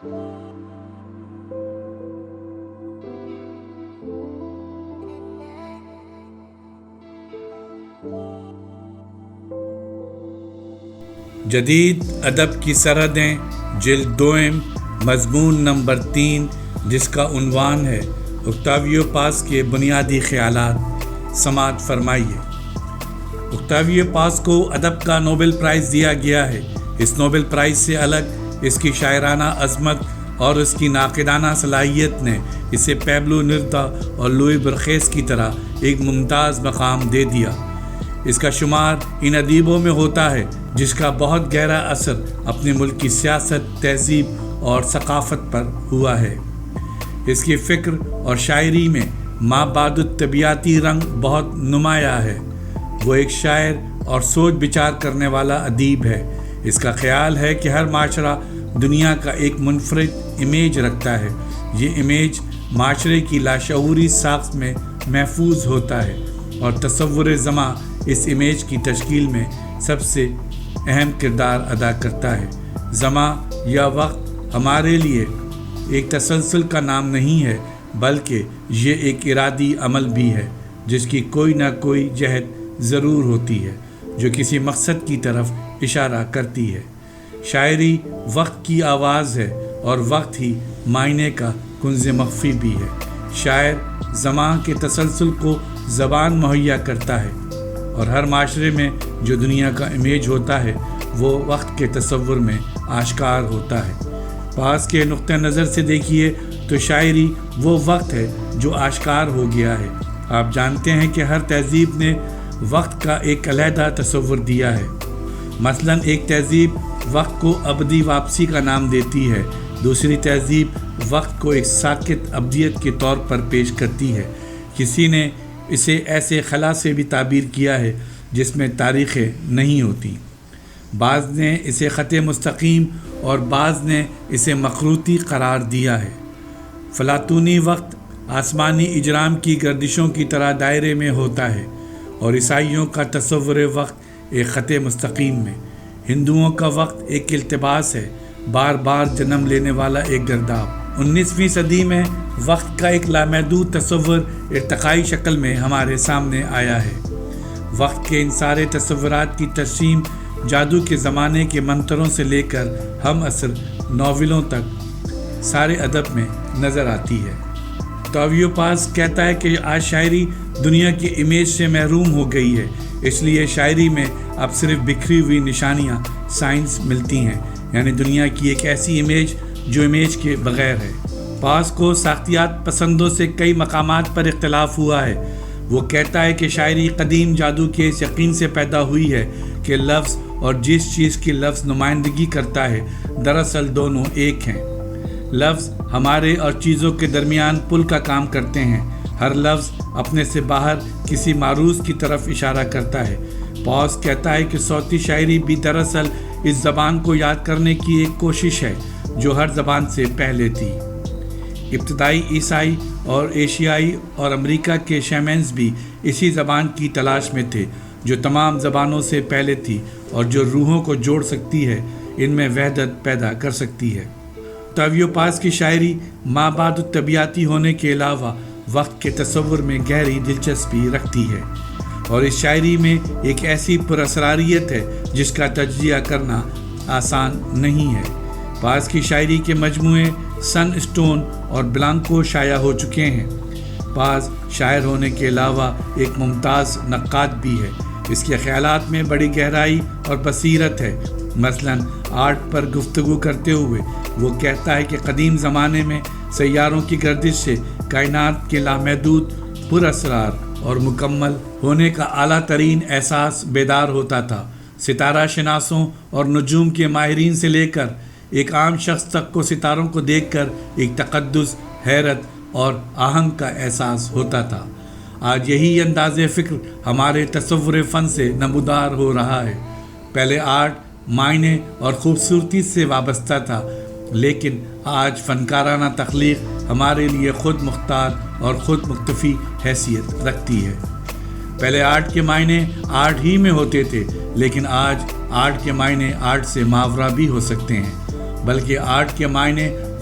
جدید ادب کی سرحدیں جلد دوئم مضمون نمبر 3 جس کا عنوان ہے اوکٹاویو پاز کے بنیادی خیالات، سماعت فرمائیے۔ اوکٹاویو پاز کو ادب کا نوبل پرائز دیا گیا ہے۔ اس نوبل پرائز سے الگ اس کی شاعرانہ عظمت اور اس کی ناقدانہ صلاحیت نے اسے پیبلو نیرودا اور لوئی برخیس کی طرح ایک ممتاز مقام دے دیا۔ اس کا شمار ان ادیبوں میں ہوتا ہے جس کا بہت گہرا اثر اپنے ملک کی سیاست، تہذیب اور ثقافت پر ہوا ہے۔ اس کی فکر اور شاعری میں ما بعد الطبیعتی رنگ بہت نمایاں ہے۔ وہ ایک شاعر اور سوچ بچار کرنے والا ادیب ہے۔ اس کا خیال ہے کہ ہر معاشرہ دنیا کا ایک منفرد امیج رکھتا ہے۔ یہ امیج معاشرے کی لاشعوری ساخت میں محفوظ ہوتا ہے اور تصور زماں اس امیج کی تشکیل میں سب سے اہم کردار ادا کرتا ہے۔ زماں یا وقت ہمارے لیے ایک تسلسل کا نام نہیں ہے، بلکہ یہ ایک ارادی عمل بھی ہے جس کی کوئی نہ کوئی جہت ضرور ہوتی ہے جو کسی مقصد کی طرف اشارہ کرتی ہے۔ شاعری وقت کی آواز ہے اور وقت ہی معنی کا کنز مخفی بھی ہے۔ شاعر زمان کے تسلسل کو زبان مہیا کرتا ہے اور ہر معاشرے میں جو دنیا کا امیج ہوتا ہے وہ وقت کے تصور میں آشکار ہوتا ہے۔ پاس کے نقطہ نظر سے دیکھیے تو شاعری وہ وقت ہے جو آشکار ہو گیا ہے۔ آپ جانتے ہیں کہ ہر تہذیب نے وقت کا ایک علیحدہ تصور دیا ہے۔ مثلاً ایک تہذیب وقت کو ابدی واپسی کا نام دیتی ہے، دوسری تہذیب وقت کو ایک ساکت ابدیت کے طور پر پیش کرتی ہے۔ کسی نے اسے ایسے خلا سے بھی تعبیر کیا ہے جس میں تاریخیں نہیں ہوتی۔ بعض نے اسے خط مستقیم اور بعض نے اسے مخروطی قرار دیا ہے۔ فلاطونی وقت آسمانی اجرام کی گردشوں کی طرح دائرے میں ہوتا ہے اور عیسائیوں کا تصور وقت ایک خط مستقیم میں۔ ہندوؤں کا وقت ایک التباس ہے، بار بار جنم لینے والا ایک گرداب۔ 19ویں صدی میں وقت کا ایک لامحدود تصور ارتقائی شکل میں ہمارے سامنے آیا ہے۔ وقت کے ان سارے تصورات کی ترسیم جادو کے زمانے کے منتروں سے لے کر ہم عصر ناولوں تک سارے ادب میں نظر آتی ہے۔ اوکٹاویو پاز کہتا ہے کہ آج شاعری دنیا کی امیج سے محروم ہو گئی ہے، اس لیے شاعری میں اب صرف بکھری ہوئی نشانیاں سائنس ملتی ہیں، یعنی دنیا کی ایک ایسی امیج جو امیج کے بغیر ہے۔ پاز کو ساختیات پسندوں سے کئی مقامات پر اختلاف ہوا ہے۔ وہ کہتا ہے کہ شاعری قدیم جادو کے اس یقین سے پیدا ہوئی ہے کہ لفظ اور جس چیز کی لفظ نمائندگی کرتا ہے دراصل دونوں ایک ہیں۔ لفظ ہمارے اور چیزوں کے درمیان پل کا کام کرتے ہیں۔ ہر لفظ اپنے سے باہر کسی معروض کی طرف اشارہ کرتا ہے۔ پاز کہتا ہے کہ صوتی شاعری بھی دراصل اس زبان کو یاد کرنے کی ایک کوشش ہے جو ہر زبان سے پہلے تھی۔ ابتدائی عیسائی اور ایشیائی اور امریکہ کے شیمینز بھی اسی زبان کی تلاش میں تھے جو تمام زبانوں سے پہلے تھی اور جو روحوں کو جوڑ سکتی ہے، ان میں وحدت پیدا کر سکتی ہے۔ اوکٹاویو پاز کی شاعری ما بعد الطبیعتی ہونے کے علاوہ وقت کے تصور میں گہری دلچسپی رکھتی ہے اور اس شاعری میں ایک ایسی پراسراریت ہے جس کا تجزیہ کرنا آسان نہیں ہے۔ پاز کی شاعری کے مجموعے سن اسٹون اور بلانکو شائع ہو چکے ہیں۔ پاز شاعر ہونے کے علاوہ ایک ممتاز نقاد بھی ہے۔ اس کے خیالات میں بڑی گہرائی اور بصیرت ہے۔ مثلاً آرٹ پر گفتگو کرتے ہوئے وہ کہتا ہے کہ قدیم زمانے میں سیاروں کی گردش سے کائنات کے لامحدود پر اسرار اور مکمل ہونے کا اعلیٰ ترین احساس بیدار ہوتا تھا۔ ستارہ شناسوں اور نجوم کے ماہرین سے لے کر ایک عام شخص تک کو ستاروں کو دیکھ کر ایک تقدس، حیرت اور آہنگ کا احساس ہوتا تھا۔ آج یہی انداز فکر ہمارے تصور فن سے نمودار ہو رہا ہے۔ پہلے آرٹ معنی اور خوبصورتی سے وابستہ تھا، لیکن آج فنکارانہ تخلیق ہمارے لیے خود مختار اور خود مکتفی حیثیت رکھتی ہے۔ پہلے آرٹ کے معنی آرٹ ہی میں ہوتے تھے، لیکن آج آرٹ کے معنی آرٹ سے ماورا بھی ہو سکتے ہیں، بلکہ آرٹ کے معنی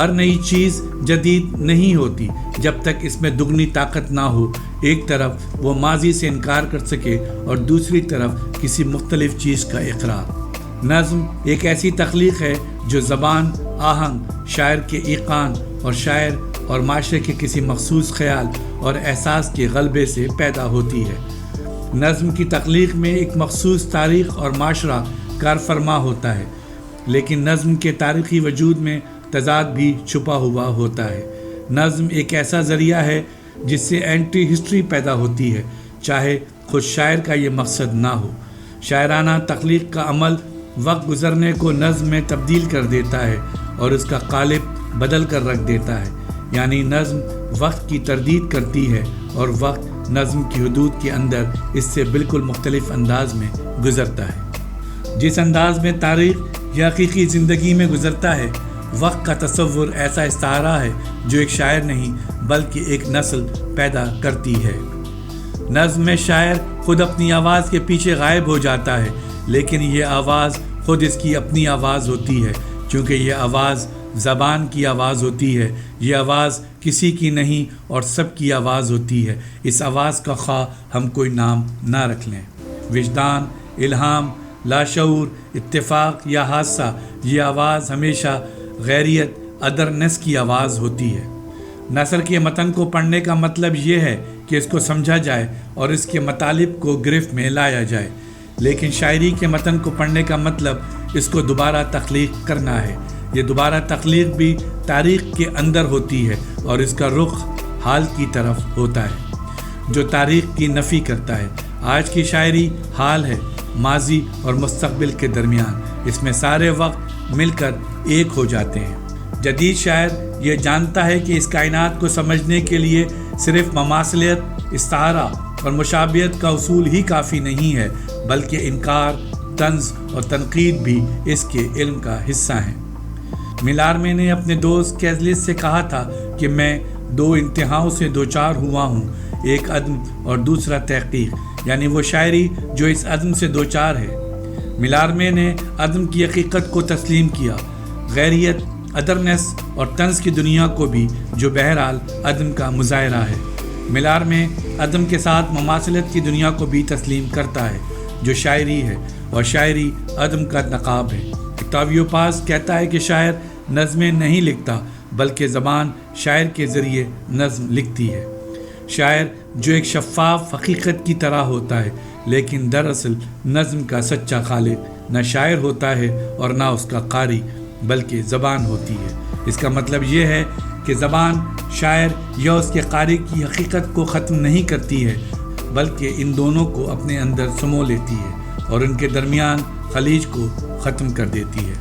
ہر نئی چیز جدید نہیں ہوتی جب تک اس میں دگنی طاقت نہ ہو. ایک طرف وہ ماضی سے انکار کر سکے اور دوسری طرف کسی مختلف چیز کا اقرار. نظم ایک ایسی تخلیق ہے جو زبان، آہنگ، شاعر کے ایقان اور شاعر اور معاشرے کے کسی مخصوص خیال اور احساس کے غلبے سے پیدا ہوتی ہے. نظم کی تخلیق میں ایک مخصوص تاریخ اور معاشرہ کار فرما ہوتا ہے، لیکن نظم کے تاریخی وجود میں تضاد بھی چھپا ہوا ہوتا ہے. نظم ایک ایسا ذریعہ ہے جس سے اینٹی ہسٹری پیدا ہوتی ہے، چاہے خود شاعر کا یہ مقصد نہ ہو. شاعرانہ تخلیق کا عمل وقت گزرنے کو نظم میں تبدیل کر دیتا ہے اور اس کا قالب بدل کر رکھ دیتا ہے. یعنی نظم وقت کی تردید کرتی ہے اور وقت نظم کی حدود کے اندر اس سے بالکل مختلف انداز میں گزرتا ہے. جس انداز میں تاریخ یا حقیقی زندگی میں گزرتا ہے، وقت کا تصور ایسا استعارہ ہے جو ایک شاعر نہیں بلکہ ایک نسل پیدا کرتی ہے. نظم میں شاعر خود اپنی آواز کے پیچھے غائب ہو جاتا ہے، لیکن یہ آواز خود اس کی اپنی آواز ہوتی ہے، چونکہ یہ آواز زبان کی آواز ہوتی ہے. یہ آواز کسی کی نہیں اور سب کی آواز ہوتی ہے. اس آواز کا خواہ ہم کوئی نام نہ رکھ لیں، وجدان، الہام، لاشعور، اتفاق یا حادثہ، یہ آواز ہمیشہ غیریت، ادرنس کی آواز ہوتی ہے. نثر کے متن کو پڑھنے کا مطلب یہ ہے کہ اس کو سمجھا جائے اور اس کے مطالب کو گرفت میں لایا جائے، لیکن شاعری کے متن کو پڑھنے کا مطلب اس کو دوبارہ تخلیق کرنا ہے. یہ دوبارہ تخلیق بھی تاریخ کے اندر ہوتی ہے اور اس کا رخ حال کی طرف ہوتا ہے جو تاریخ کی نفی کرتا ہے. آج کی شاعری حال ہے، ماضی اور مستقبل کے درمیان. اس میں سارے وقت مل کر ایک ہو جاتے ہیں. جدید شاعر یہ جانتا ہے کہ اس کائنات کو سمجھنے کے لیے صرف مماثلت، استعارہ اور مشابہت کا اصول ہی کافی نہیں ہے، بلکہ انکار، طنز اور تنقید بھی اس کے علم کا حصہ ہیں. ملارمے نے اپنے دوست کیزلس سے کہا تھا کہ میں دو انتہاؤں سے دوچار ہوا ہوں، ایک عدم اور دوسرا تحقیق، یعنی وہ شاعری جو اس عدم سے دوچار ہے. ملارمے نے عدم کی حقیقت کو تسلیم کیا، غیریت، ادرنس اور طنز کی دنیا کو بھی، جو بہرحال عدم کا مظاہرہ ہے. ملارمے عدم کے ساتھ مماثلت کی دنیا کو بھی تسلیم کرتا ہے جو شاعری ہے، اور شاعری عدم کا نقاب ہے. اکتاویو پاز کہتا ہے کہ شاعر نظمیں نہیں لکھتا بلکہ زبان شاعر کے ذریعے نظم لکھتی ہے. شاعر جو ایک شفاف حقیقت کی طرح ہوتا ہے، لیکن دراصل نظم کا سچا خالق نہ شاعر ہوتا ہے اور نہ اس کا قاری، بلکہ زبان ہوتی ہے. اس کا مطلب یہ ہے کہ زبان شاعر یا اس کے قاری کی حقیقت کو ختم نہیں کرتی ہے، بلکہ ان دونوں کو اپنے اندر سمو لیتی ہے اور ان کے درمیان خلیج کو ختم کر دیتی ہے.